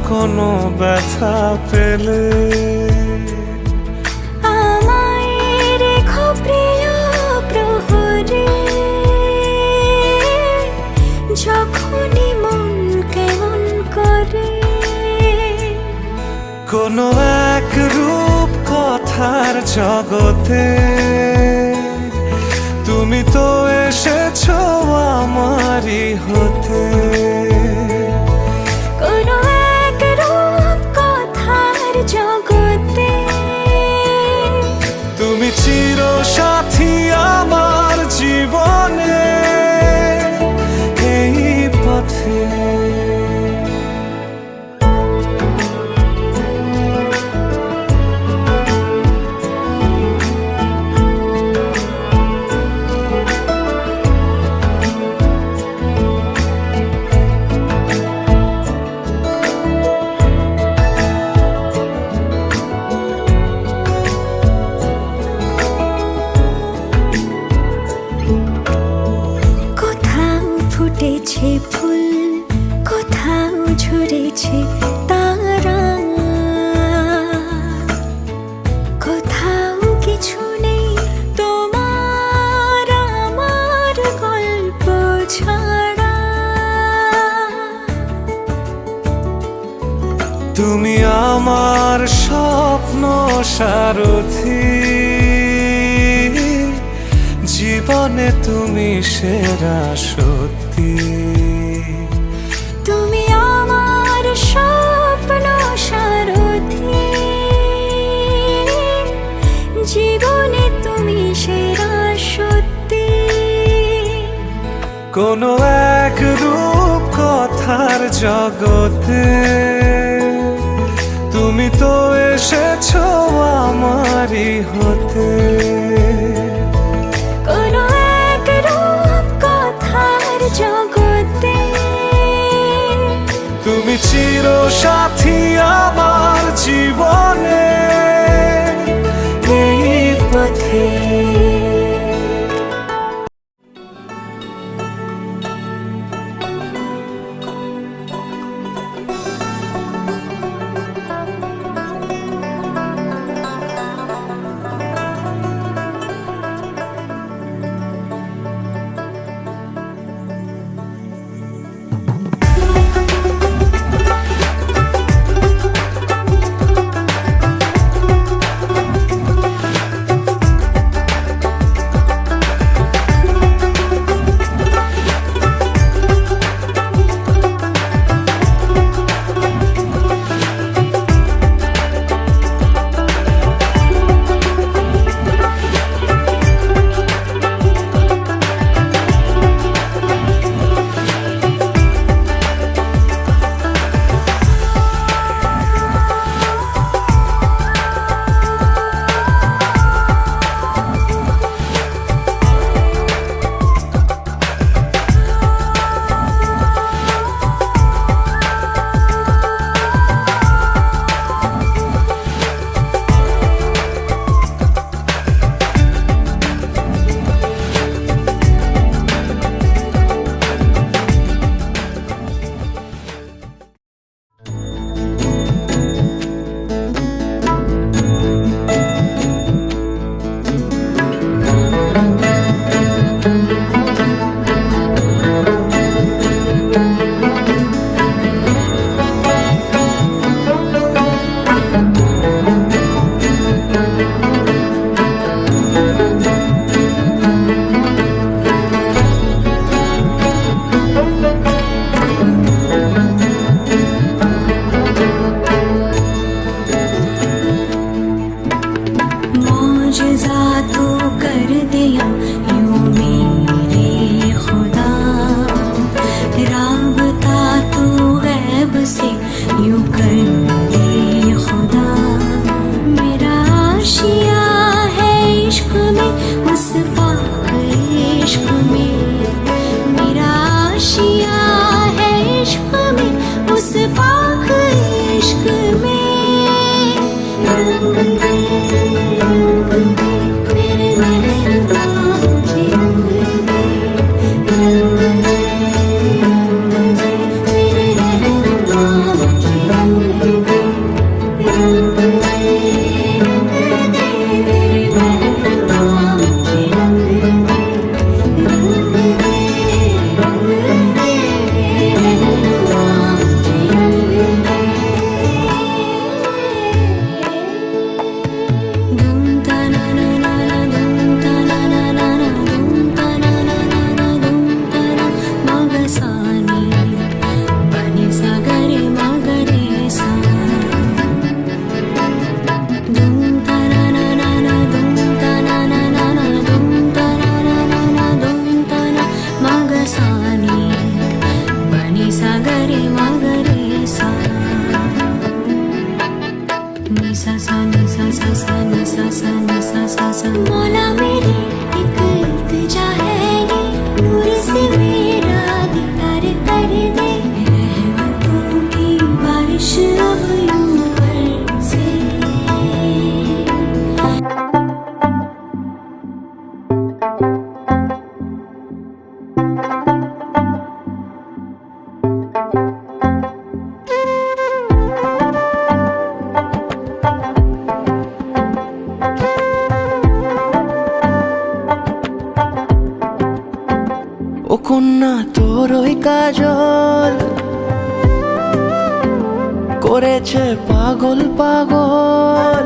কোনো ব্যথা পেলে আমায় রেখো প্রিয় প্রহরে, যখনই মন কেমন করে। কোনো এক রূপ কথার জগতে তুমি তো এসেছো আমারই হতে। কোনো এক রূপ কথার জগতে তুমি চির সাথী আমার জীবনে এই পথে। ফুটেছে ফুল, কোথাও ঝরেছে তারা, কোথাও কিছু নেই তোমার আমার গল্প ছাড়া। তুমি আমার স্বপ্ন সারথি, জীবনে তুমি সেরা সত্যি। তুমি আমার স্বপ্ন সারথি, জীবনে তুমি সেরা সত্যি। কোনো এক রূপ কথার জগতে তুমি তো এসেছো আমারই হতে। কোনো এক রূপ কথার জগতে তুমি চির সাথী আমার জীবনে এই পথে। मौला मेरी एक इल्तिजा है ये, नूर से मेरा दीदार कर दे, रहमतों की बारिश अब यूं बरसे। ও কন্যা তোর ওই কাজল করেছে পাগল পাগল,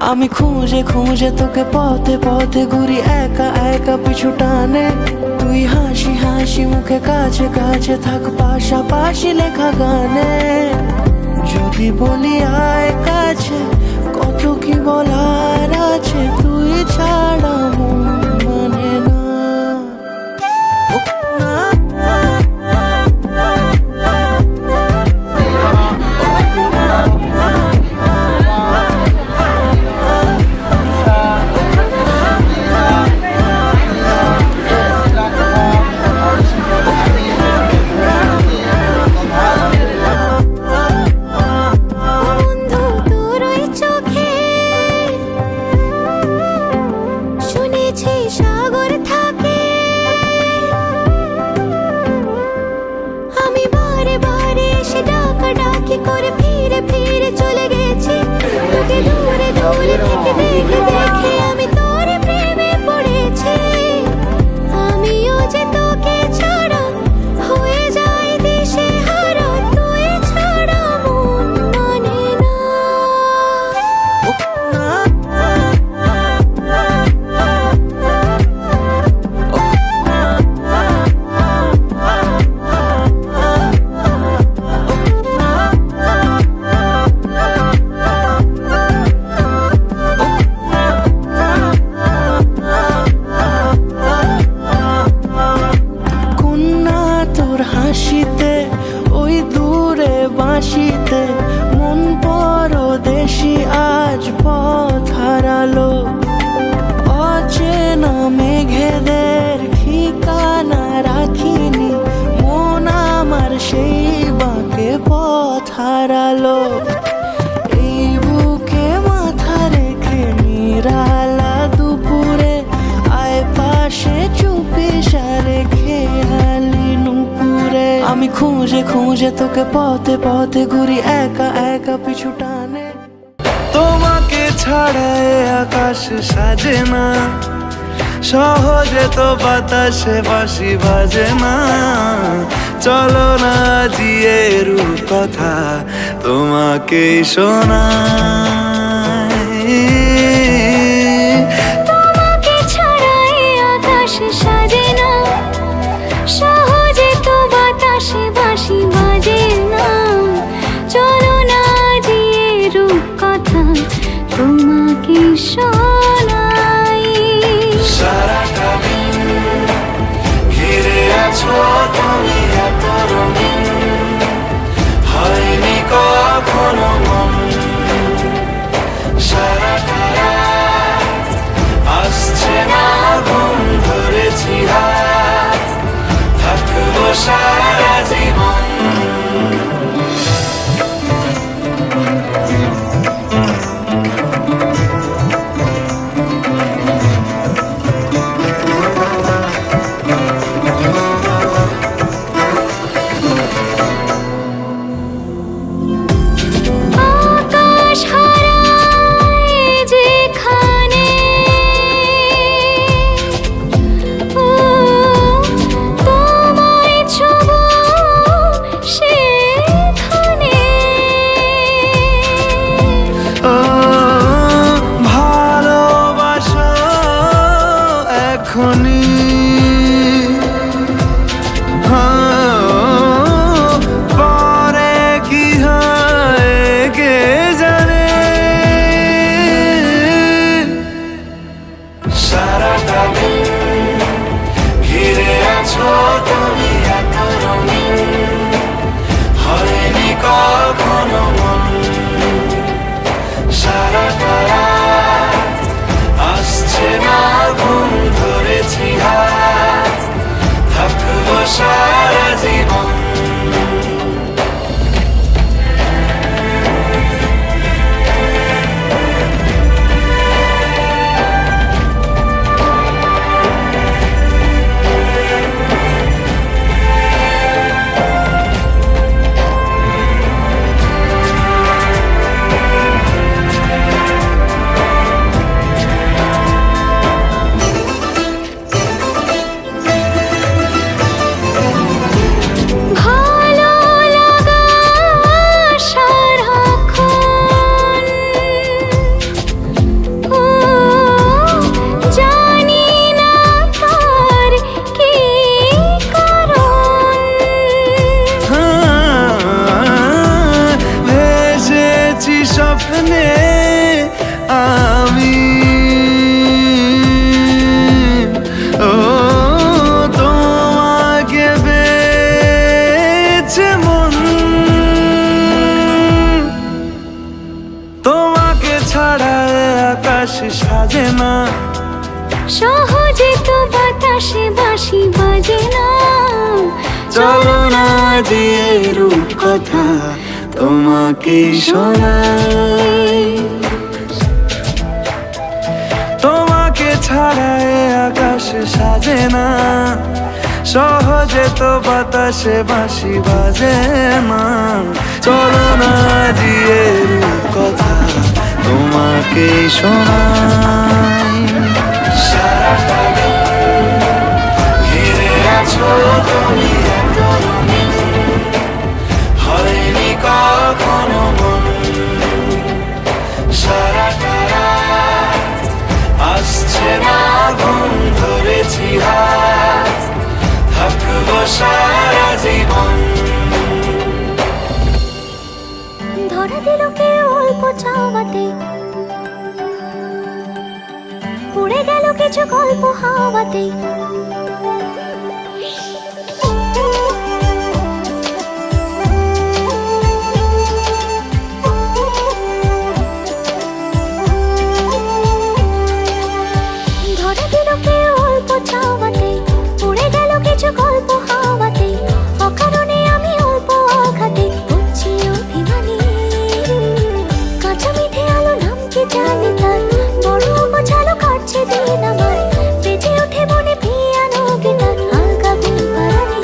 আমি খুঁজে খুঁজে তোকে পথে পথে ঘুরি একা একা পিছু টানে, তুই হাসি হাসি মুখে কাছে কাছে থাক পাশাপাশি লেখা গানে, যদি বলি আয় কাছে কত কি বলার আছে, তুই ছাড়া মন মানে না। বন্ধু তোর ওই চোখে শুনেছি সাগর থাকে, আমি বারে বারে এসে ডাকাডাকি করে ফিরে ফিরে চলে গেছি, তোকে দূরে দূরে থেকে দেখে দেখে আমি তোর প্রেমে পড়েছি, আমিও যে তোকে ছাড়া হয়ে যাই দিশে হারা, তুই ছাড়া মন মানে না। কন্যা তোর হাসিতে ওই দূরে বাঁশিতে মন পরদেশি আজ পথ হারালো, অচেনা মেঘেদের ঠিকানা রাখিনি, মন আমার সেই বাঁকে পথ হারালো, এই বুকে মাথা রেখে নিরালা দুপুরে আয় পাশে চুপি সারে খেয়ালি নুপুরে, আমি খুঁজে খুঁজে তোকে পথে পথে ঘুরি একা একা পিছু টানে। তোমাকে ছাড়া এ আকাশ সাজে না, সহজে তো বাতাসে বাঁশি বাজে না, চলো না জিয়ে রূপ কথা তোমাকেই শোনাই। তোমাকে ছাড়া এ আকাশ সাজে না, সহজে তো বাতাসে বাঁশি বাজে না, চলো না জিয়ে রূপ কথা তোমাকে শোনাই। সারাটা দিন ঘিরে আছো তুমি এত রঙিন, হয়নি কখনো মন স্বপ্নে আমি ও তোমাকে বেছে মন, তোমাকে ছাড়া আকাশ সাজে না, সহজে তো বাতাসে বাঁশি বাজে না। চলো না দিয়ে রূপ কথা তোমাকে শোনাই, তোমাকে ছাড়া আকাশ সাজে না, সহজে তো বাতাসে বাঁশি বাজে না। চলো না দিয়ে রূপ কথা তোমাকে শোনাই। সারাটা দিন ঘিরে আছো তুমি এত রঙিন, হয়নি কখনো মন। সারাটা রাত আসছে না ঘুম, ধরেছি হাত থাকবো সারা জীবন। ধরা দিল কে অল্প চাওয়াতে, উড়ে গেল কিছু গল্প হাওয়াতে। ধরা দিল কে অল্প চাওয়াতে, উড়ে গেল কিছু গল্প হাওয়াতে। অকারণে আমি অল্প আঘাতে হচ্ছি অভিমানী, কাঁচা মিঠে আলো নাম কি জানি তার, বড় গোছালো কাটছে দিন আমার। বেজে ওঠে মনে পিয়ানো গিটার, হালকা ঘুম পাড়ানি।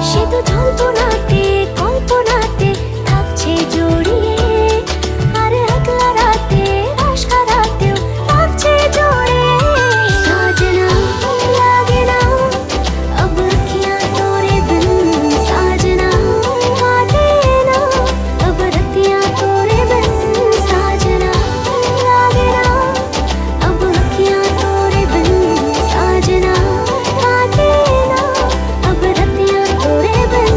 সে তো জল্পনাতে কল্পনাতে থাকছে জড়িয়ে, আর একলা রাতে আশা রাতেও থাকছে জড়িয়ে। সাজনা লাগে না अब अखियां तोरे बिन, साजना काटे ना अब रतियां तोरे बिन। साजना लागे ना अब अखियां तोरे बिन, साजना काटे ना अब रतियां तोरे बिन।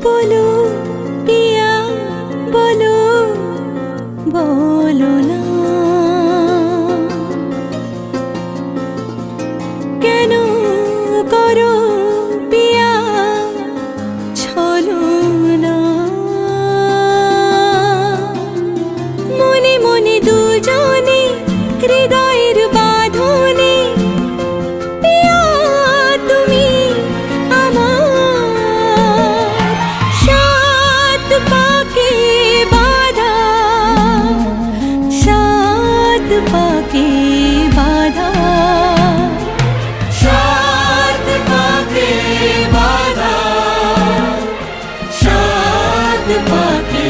बोलो पिया बोलो, बोलो ना কেন করো পিয়া ছলো না। মনে মনে দুজনে হৃদয়ের বাঁধনে, পিয়া তুমি আমার সাত পাকে বাঁধা, সাত পাকে বাঁধা, সাত পাকে বাঁধা, সাত পাকে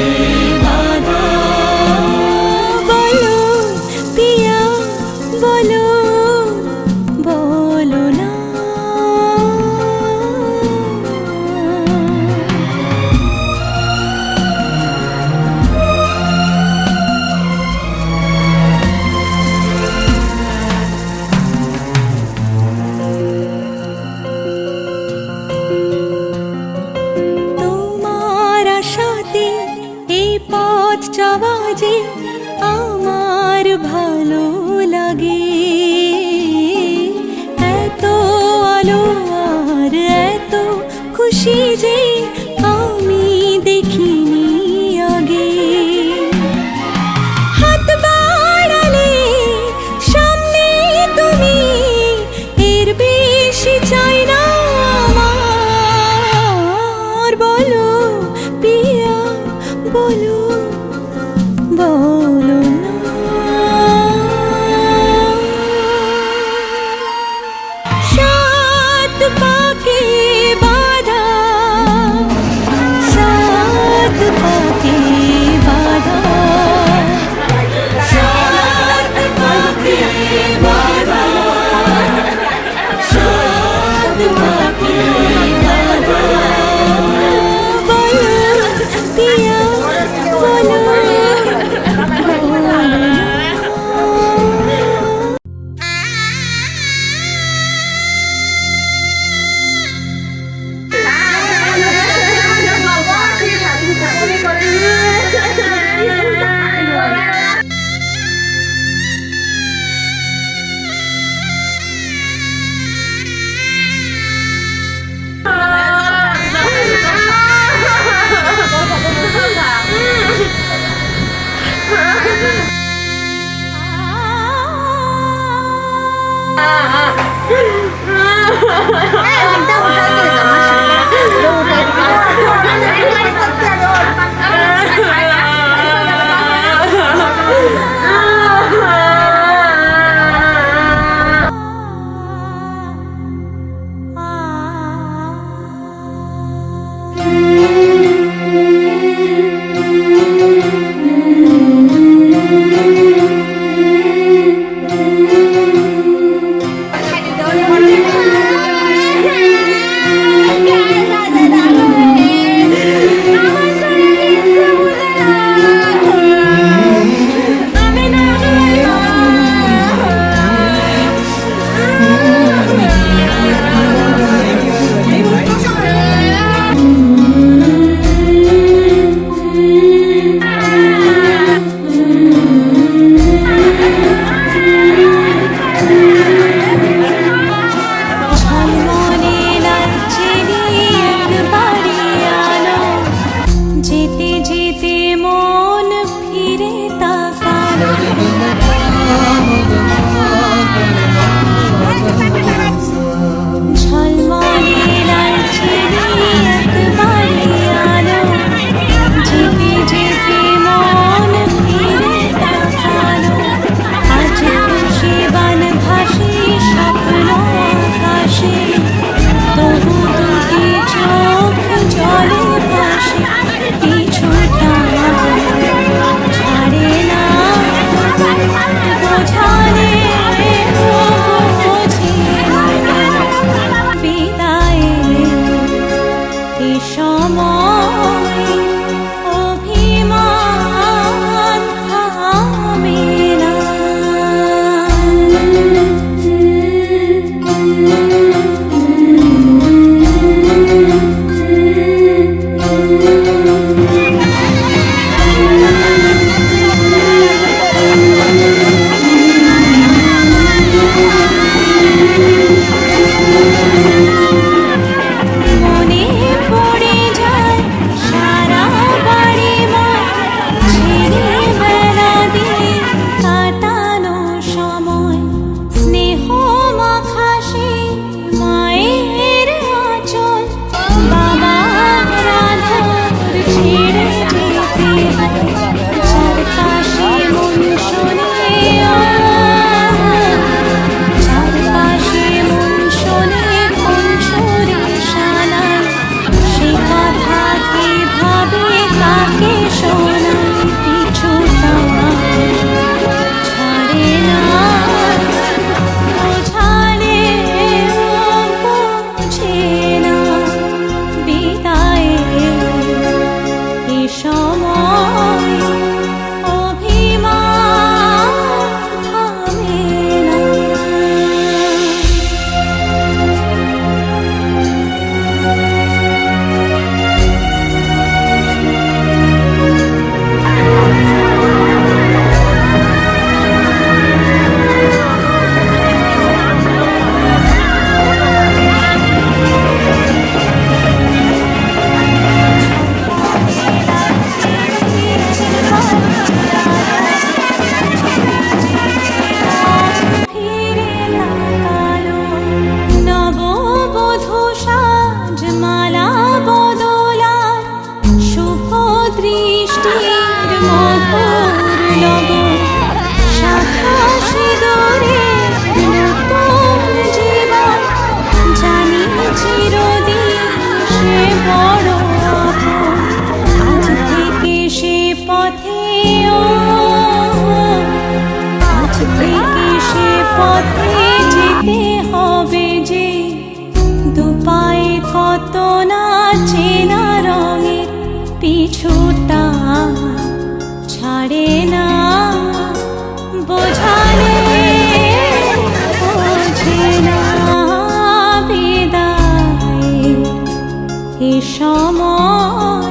বাঁধা। বলো পিয়া বলো, বলো না। তোমার আশাতে এই পথ চলা যে আমার ভালো লাগে। এত আলো আর এত খুশি যে আমি দেখিনি আগে। হাত বাড়ালে সামনে তুমি, এর বেশি চাই না আমার। বলো পিয়া বলো, বলো না। সাত পাকে বাঁধা, সাত পাকে বাঁধা, সাত পাকে বাঁধা, সাত পাকে বাঁধা। সময় অভিমান থামে না। মনে পড়ে যায় সারা বাড়ি মাঠ, ছেলেবেলা দিয়ে কাটানো সময়, স্নেহ মাখা সেই মায়ের আঁচল, বাবার আদর ছেড়ে যেতে হয় চারপাশে মন শোনে, চারপাশে মন শোনে কোন সুরে শানায়, সে কথা কিভাবে কাকে শোনায়, পিছুটা ছাড়ে না, বোঝালে বুঝে না, বিদায়ের এ সময় অভিমান থামে না। ফিরে তাকালো নববধূ সাজমালা বদলার, শুভ দৃষ্টির মধুর লগন, শাখা সিঁদুরের নতুন জীবন, জানি চিরদিন সে বড় আপন, আজ থেকে সে পথে আজ থেকে সে পথে যেতে হবে যে, দুপায়ে কত না চেনা রঙের পিছুটা ছাড়ে না, বোঝালে বোঝে না, বিদায় এ সময়